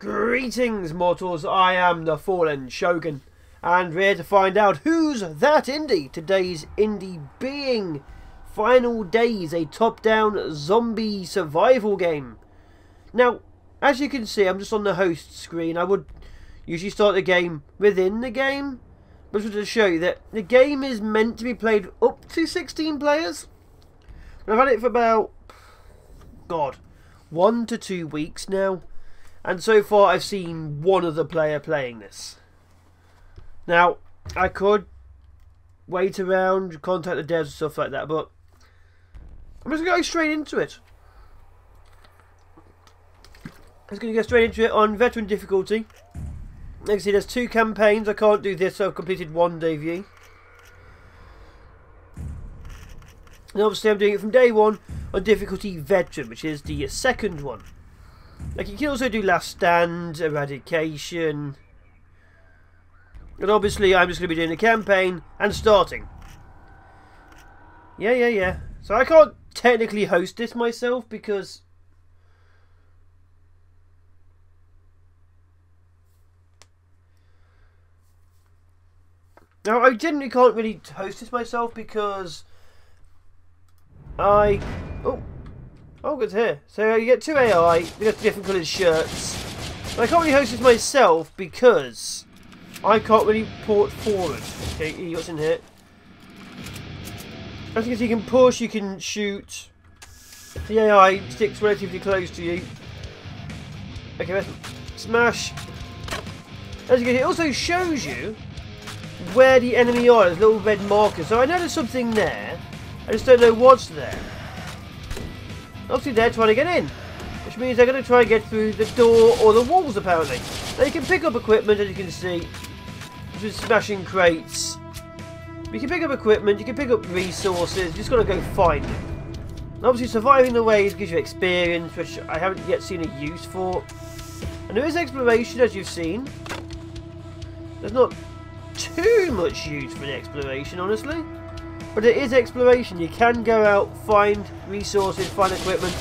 Greetings, mortals. I am the Fallen Shogun, and we're here to find out who's that indie. Today's indie being Final Days, a top-down zombie survival game. Now, as you can see, I'm just on the host screen. I would usually start the game within the game, but just to show you that the game is meant to be played up to 16 players. I've had it for about, 1 to 2 weeks now. And so far I've seen one other player playing this. Now, I could wait around, contact the devs and stuff like that, but I'm just going to go straight into it. I'm just going to go straight into it on veteran difficulty. You can see there's 2 campaigns. I can't do this, so I've completed 1 debut. And obviously I'm doing it from day 1 on difficulty veteran, which is the second one. Like, you can also do Last Stand, Eradication. And obviously I'm just going to be doing the campaign and starting. Yeah. So I can't technically host this myself because now I generally can't really host this myself because Oh, good to hear. So you get 2 AI, you get different coloured shirts. But I can't really host this myself because I can't really port forward. Okay, what's in here? As you can see, you can push, you can shoot. The AI sticks relatively close to you. Okay, let's smash. As you can see, it also shows you where the enemy are. There's little red markers. So I know there's something there. I just don't know what's there. Obviously they're trying to get in, which means they're going to try and get through the door or the walls apparently. Now you can pick up equipment, as you can see, just smashing crates. You can pick up equipment, you can pick up resources, you just got to go find them. And obviously surviving the waves gives you experience, which I haven't yet seen a use for. And there is exploration, as you've seen. There's not too much use for the exploration, honestly. But it is exploration. You can go out, find resources, find equipment.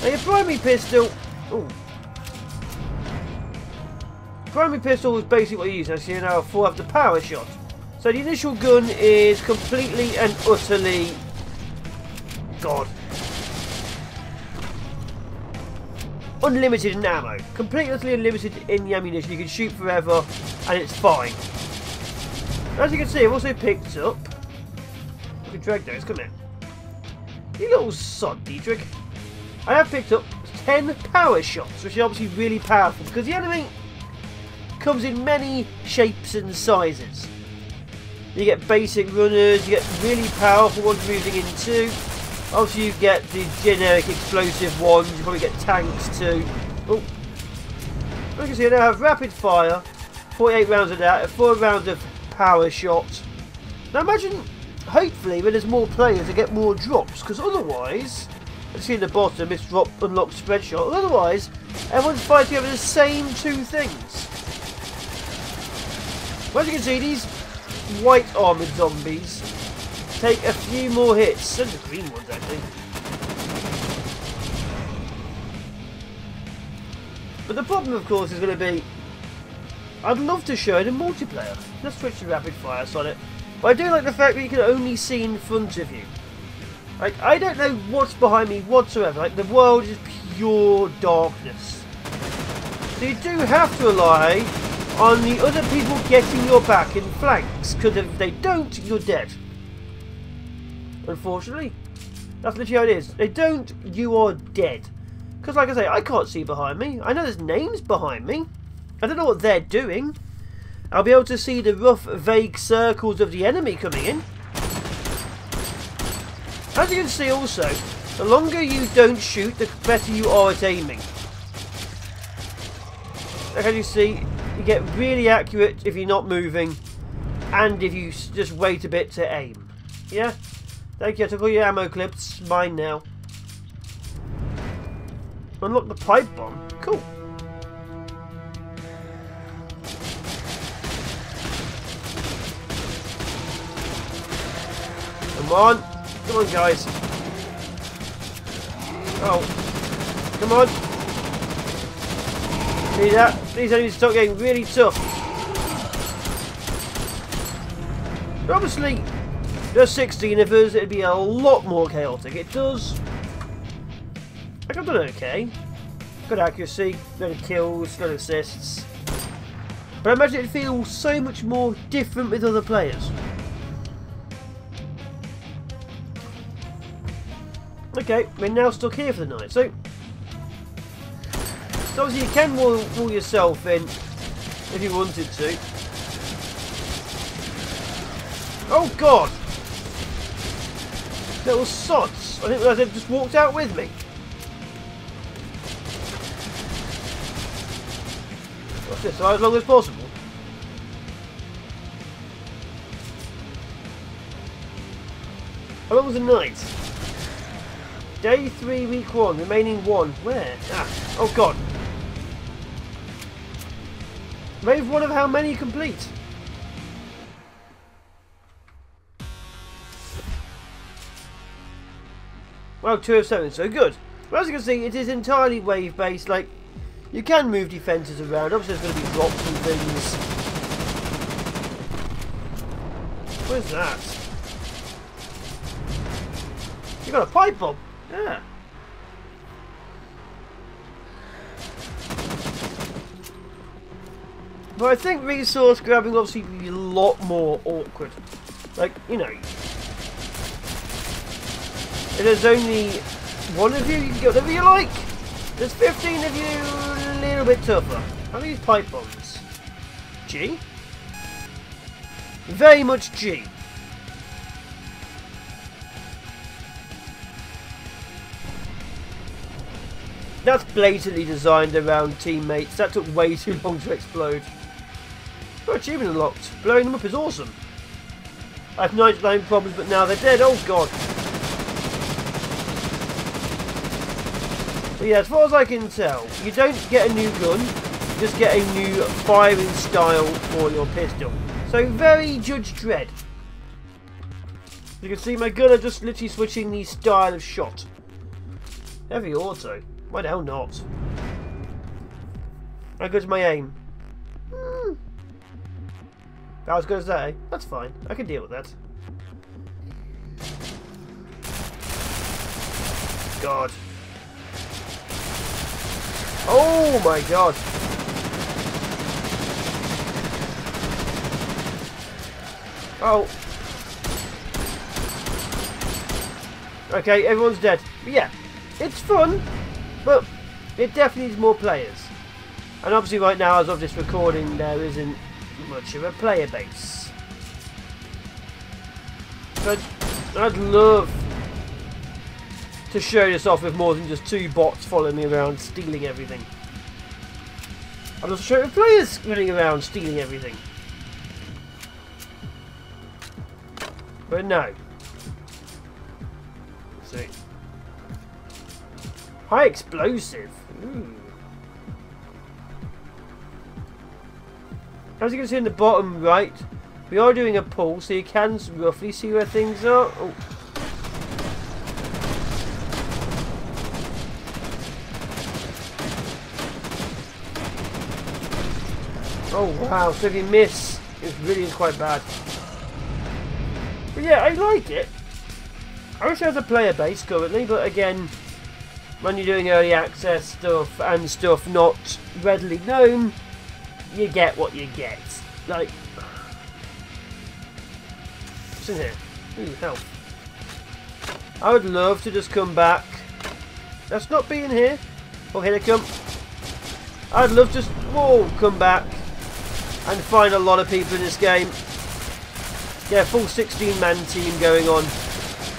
Now your primary pistol... Ooh. Primary pistol is basically what you use. As you now have the power shot. So the initial gun is completely and utterly... unlimited in ammo. Completely utterly unlimited in the ammunition. You can shoot forever and it's fine. As you can see, I've also picked up... Drag those, come here. You little sod, Dietrich. I have picked up 10 power shots, which is obviously really powerful because the enemy comes in many shapes and sizes. You get basic runners, you get really powerful ones moving in too. Obviously you get the generic explosive ones, you probably get tanks too. Oh. As you can see, I now have rapid fire, 48 rounds of that, 4 rounds of power shot. Now imagine... hopefully when there's more players I get more drops, because otherwise, as you see in the bottom, this drop unlocks spread shot, otherwise everyone's fighting over the same 2 things. As you can see, these white armoured zombies take a few more hits, and the green ones actually. But the problem of course is going to be, I'd love to show it in multiplayer. Let's switch to rapid fire on it. But I do like the fact that you can only see in front of you. Like, I don't know what's behind me whatsoever. Like, the world is pure darkness. So you do have to rely on the other people getting your back in flanks. Because if they don't, you're dead. Unfortunately. That's literally how it is. They don't, you are dead. Because like I say, I can't see behind me. I know there's names behind me. I don't know what they're doing. I'll be able to see the rough, vague circles of the enemy coming in. As you can see also, the longer you don't shoot, the better you are at aiming. Like as you see, you get really accurate if you're not moving, and if you just wait a bit to aim. Yeah? Thank you, I took all your ammo clips, mine now. Unlock the pipe bomb, cool. Come on guys. Oh, come on. See that? These enemies start getting really tough. But obviously, there's 16 of us, it'd be a lot more chaotic. It does. Like, I've done okay. Good accuracy, good kills, good assists. But I imagine it feels so much more different with other players. Okay, we're now stuck here for the night. So obviously you can wall yourself in if you wanted to. Oh god! Little sots! I didn't realise they've just walked out with me. What's this? As long as possible. How long was the night? Day 3, week 1, remaining 1. Where? Ah, oh god. Wave 1 of how many complete? Well, 2 of 7, so good. Well, as you can see, it is entirely wave based. Like, you can move defences around. Obviously, there's going to be drops and things. What is that? You got a pipe bomb. Yeah. But I think resource grabbing will obviously be a lot more awkward. Like, you know, if there's only one of you, you can get whatever you like. There's 15 of you, a little bit tougher. How are these pipe bombs? G? Very much G. That's blatantly designed around teammates. That took way too long to explode. Oh, achievement unlocked. Blowing them up is awesome. I have 99 problems, but now they're dead. Oh god. But yeah, as far as I can tell, you don't get a new gun. You just get a new firing style for your pistol. So very Judge Dredd. You can see my gun are just literally switching the style of shot. Heavy auto. Why the hell not? How good's my aim? I was going to say, that's fine. I can deal with that. God. Oh my god. Oh. Okay, everyone's dead. But yeah, it's fun. But it definitely needs more players. And obviously right now, as of this recording, there isn't much of a player base. But I'd love to show this off with more than just 2 bots following me around stealing everything. I'd also show it with players running around stealing everything. But no. Let's see. High explosive. Ooh. As you can see in the bottom right, we are doing a pull, so you can roughly see where things are. Oh. Oh wow, so if you miss, it really is quite bad. But yeah, I like it. I wish there was a player base currently, but again, when you're doing early access stuff and stuff not readily known, you get what you get. Like, what's in here? Ooh, health. I would love to just come back. Let's not be in here. Oh, here they come. I'd love to just, whoa, come back and find a lot of people in this game. Yeah, full 16-man team going on.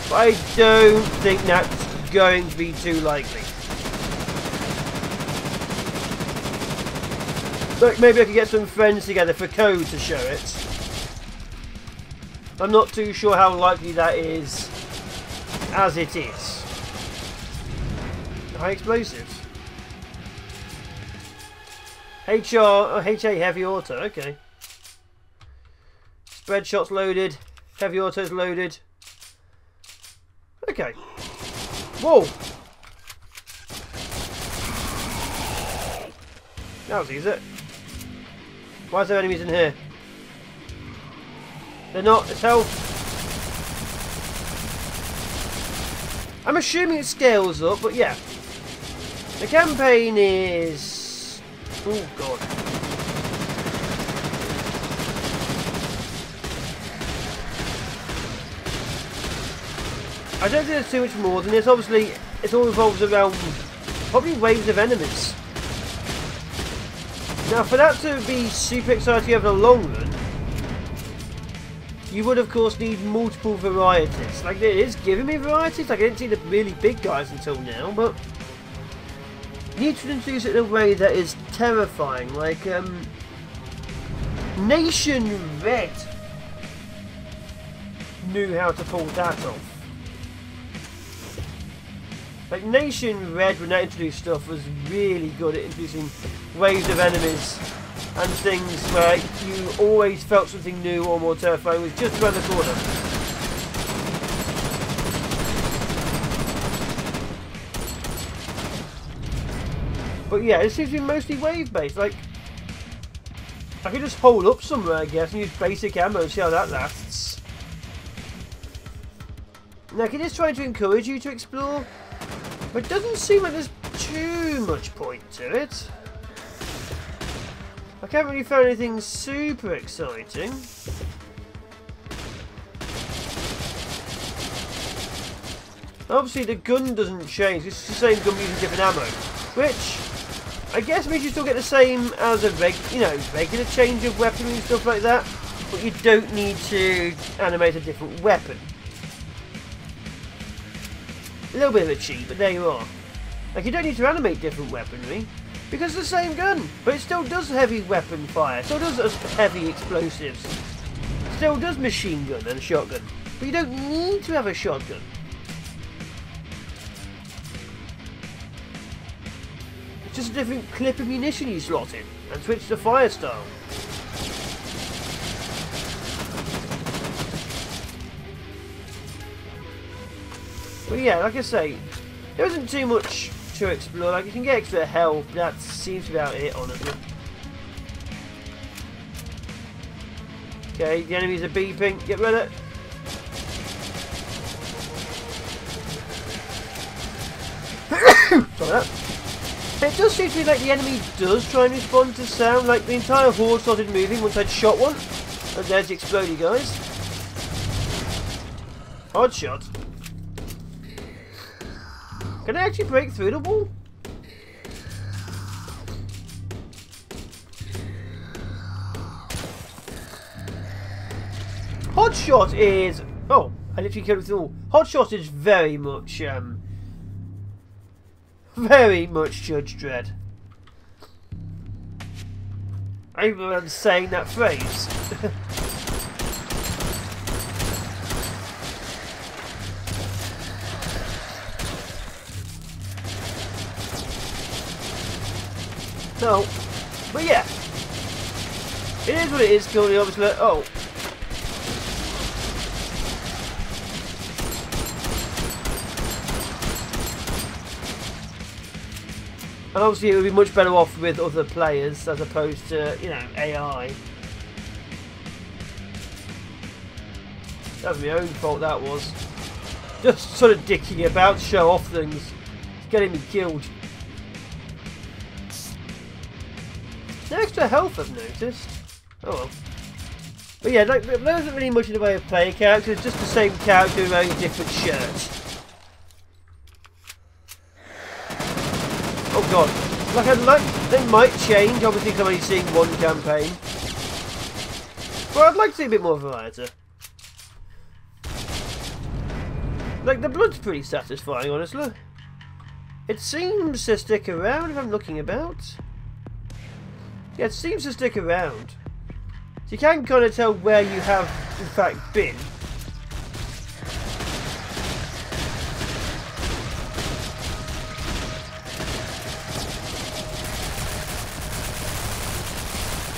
But I don't think that's going to be too likely. Look, maybe I could get some friends together for code to show it. I'm not too sure how likely that is as it is. High explosives. HA heavy auto, okay. Spread shots loaded. Heavy autos loaded. Okay. Whoa! That'll use it. Why is there enemies in here? They're not. It's health. I'm assuming it scales up, but yeah. The campaign is... Oh, God. I don't think there's too much more than this. Obviously, it all revolves around probably waves of enemies. Now, for that to be super exciting over the long run, you would, of course, need multiple varieties. Like, it is giving me varieties. Like, I didn't see the really big guys until now, but you need to introduce it in a way that is terrifying. Like, Nation Red knew how to pull that off. Like, Nation Red, when they introduced stuff, was really good at introducing waves of enemies and things where you always felt something new or more terrifying was just around the corner. But yeah, it seems to be mostly wave-based. Like, I could just hold up somewhere, I guess, and use basic ammo and see how that lasts. Now, it is trying to encourage you to explore, but it doesn't seem like there's too much point to it. I can't really find anything super exciting. Obviously the gun doesn't change, it's the same gun using different ammo. Which, I guess means you still get the same as a regular change of weapon and stuff like that. But you don't need to animate a different weapon. A little bit of a cheat, but there you are. Like, you don't need to animate different weaponry, because it's the same gun, but it still does heavy weapon fire, still does heavy explosives, still does machine gun and shotgun, but you don't need to have a shotgun. It's just a different clip of munition you slot in, and switch to fire style. But yeah, like I say, there isn't too much to explore. Like, you can get extra health, but that seems to be about it, honestly. Okay, the enemies are beeping. Get rid of it. Sorry about that. It does seem to be like the enemy does try and respond to sound. Like, the entire horde started moving once I'd shot one. And there's the exploding guys. Odd shot. Can I actually break through the wall? Hotshot is... Oh, I literally killed it through the wall. Hotshot is very much Judge Dredd. I even remember saying that phrase. No, but yeah, it is what it is. Currently, obviously. Oh, and obviously, it would be much better off with other players as opposed to, you know, AI. That was my own fault. That was just sort of dicking about to show off things, it's getting me killed. No extra health, I've noticed. Oh well. But yeah, like, there isn't really much in the way of player characters, just the same character wearing a different shirt. Oh god. Like, they might change, obviously, because I'm only seeing one campaign. But I'd like to see a bit more variety. Like, the blood's pretty satisfying, honestly. It seems to stick around if I'm looking about. Yeah, it seems to stick around. So you can kind of tell where you have, in fact, been.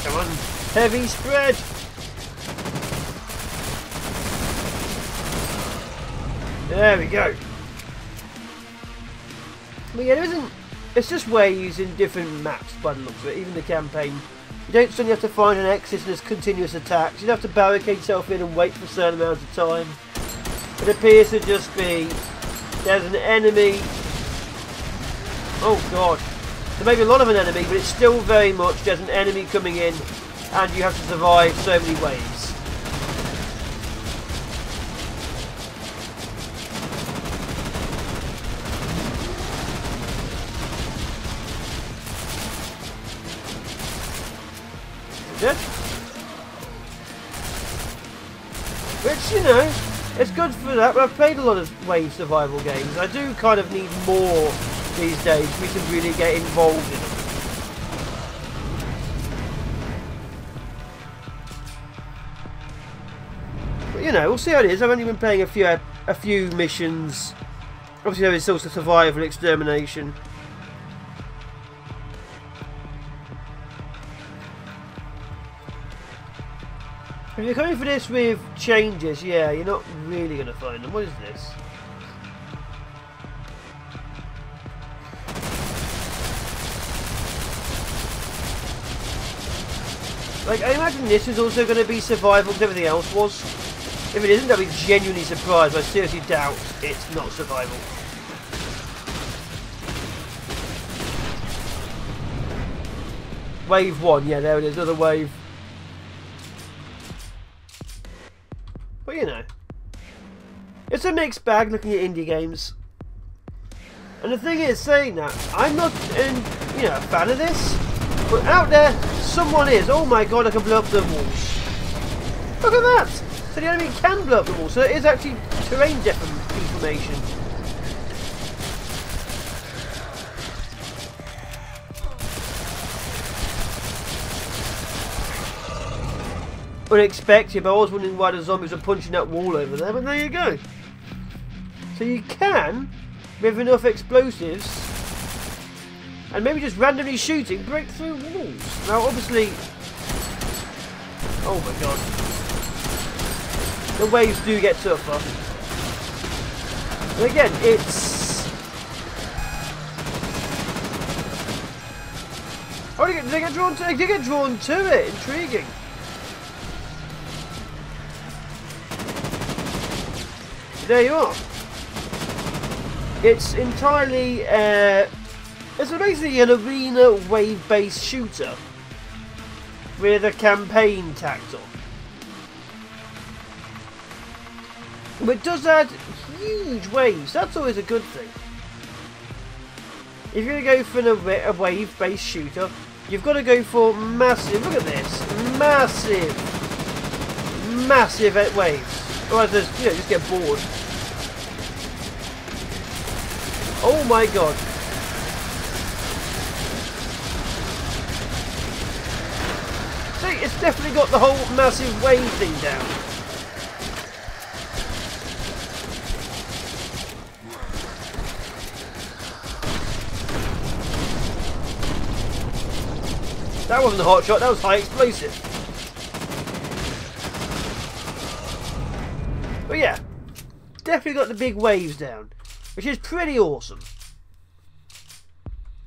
Come on, heavy spread! There we go. But yeah, there isn't It's just waves in different maps by the looks of it, even the campaign. You don't suddenly have to find an exit and there's continuous attacks. You don't have to barricade yourself in and wait for a certain amount of time. It appears to just be, there's an enemy. Oh god. There may be a lot of an enemy, but it's still very much, there's an enemy coming in and you have to survive so many waves. Which, you know, it's good for that, but I've played a lot of wave survival games. I do kind of need more these days we can really get involved in them. But, you know, we'll see how it is. I've only been playing a few missions. Obviously there is still survival and extermination. If you're coming for this with changes, yeah, you're not really going to find them. What is this? Like, I imagine this is also going to be survival because everything else was. If it isn't, I'll be genuinely surprised, but I seriously doubt it's not survival. Wave 1, yeah, there it is, another wave. But you know, it's a mixed bag looking at indie games. And the thing is, saying that, I'm not a fan of this, but out there, someone is. Oh my god, I can blow up the walls. Look at that! So the enemy can blow up the walls, so it is actually terrain deformation. Unexpected, but I was wondering why the zombies are punching that wall over there, but there you go. So you can, with enough explosives, and maybe just randomly shooting, break through walls. Now obviously, oh my god, the waves do get tougher. But again, it's... Oh, did they get drawn to it? They did get drawn to it. Intriguing. There you are. It's entirely, it's basically an arena wave-based shooter with a campaign tacked on. But it does add huge waves. That's always a good thing. If you're going to go for a wave-based shooter, you've got to go for massive. Look at this, massive waves. Otherwise, you just get bored. Oh my god. See, it's definitely got the whole massive wave thing down. That wasn't a hot shot, that was high explosive. But yeah, definitely got the big waves down, which is pretty awesome.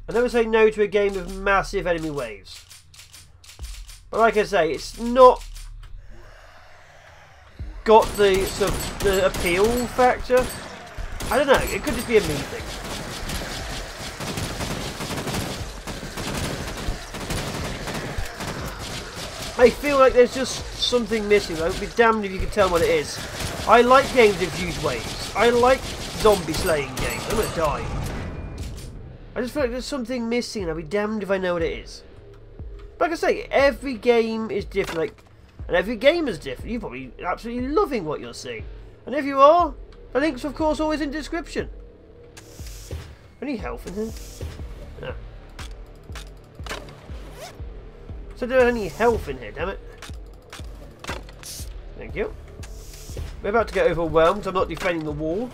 I never say no to a game with massive enemy waves. But like I say, it's not got the sort of the appeal factor. I don't know, it could just be a me thing. I feel like there's just something missing. I would be damned if you could tell what it is. I like games with huge waves. I like zombie slaying games. I'm gonna die. I just feel like there's something missing and I'll be damned if I know what it is. Like I say, every game is different, and every game is different. You're probably absolutely loving what you're seeing. And if you are, the link's of course always in the description. Any health in here? No. So there any health in here, damn it. Thank you. We're about to get overwhelmed, so I'm not defending the wall.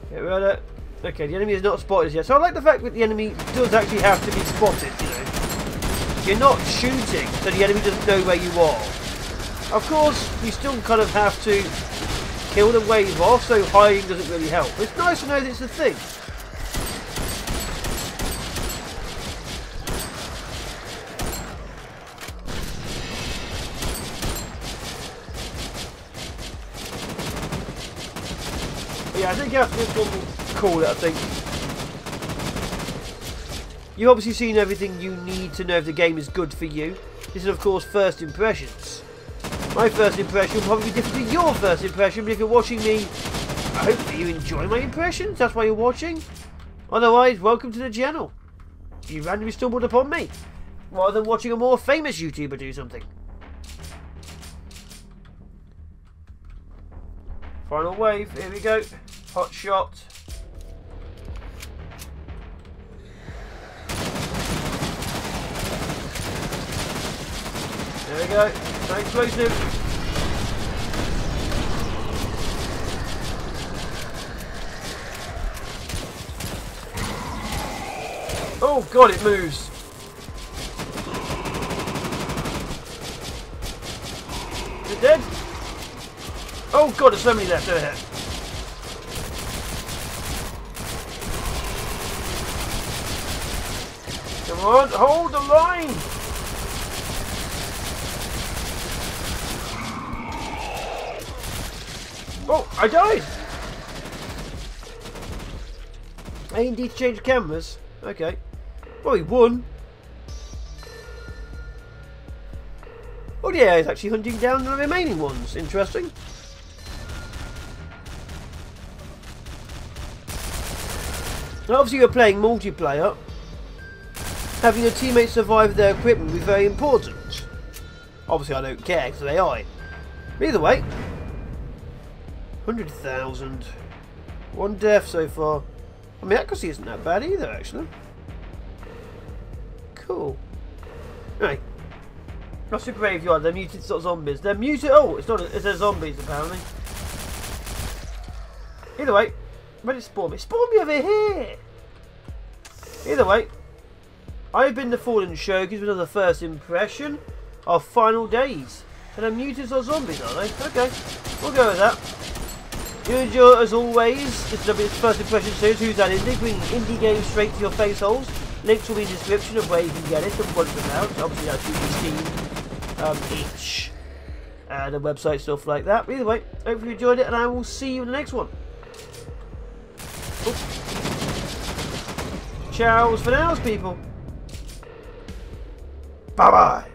Get rid of it. Okay, the enemy is not spotted yet. So I like the fact that the enemy does actually have to be spotted, you know. You're not shooting, so the enemy doesn't know where you are. Of course, you still kind of have to kill the wave off, so hiding doesn't really help. But it's nice to know that it's a thing. But yeah, I think after this one we'll call it, I think. You've obviously seen everything you need to know if the game is good for you. This is of course first impressions. My first impression will probably be different to your first impression, but if you're watching me, I hope that you enjoy my impressions, that's why you're watching. Otherwise, welcome to the channel. You randomly stumbled upon me, rather than watching a more famous YouTuber do something. Final wave, here we go. Hot shot. There we go. No explosive. Oh god, it moves. Is it dead? Oh god, there's so many left over here. Come on, hold the line! Oh, I died! I indeed changed cameras. Okay. Well, he won. Oh yeah, he's actually hunting down the remaining ones. Interesting. Now, obviously you're playing multiplayer. Having your teammates survive their equipment will be very important. Obviously I don't care because of AI. But either way. 100,000. One death so far. I mean, accuracy isn't that bad either, actually. Cool. Anyway. That's the graveyard. They're muted sort of zombies. They're muted. Oh, it's not. It's a zombies apparently. Either way, where did it spawn me? Spawn me over here. Either way, I've been the Fallen Showcase with another first impression of Final Days. And they're mutants or zombies, are they? Okay, we'll go with that. You enjoy as always. This is the first impression series. Who's that indie? Bringing indie games straight to your face holes. Links will be in the description of where you can get it and what it's about. Obviously, that's Steam, itch, and the website, stuff like that. But either way, hopefully you enjoyed it, and I will see you in the next one. Ciao for now, people. Bye bye.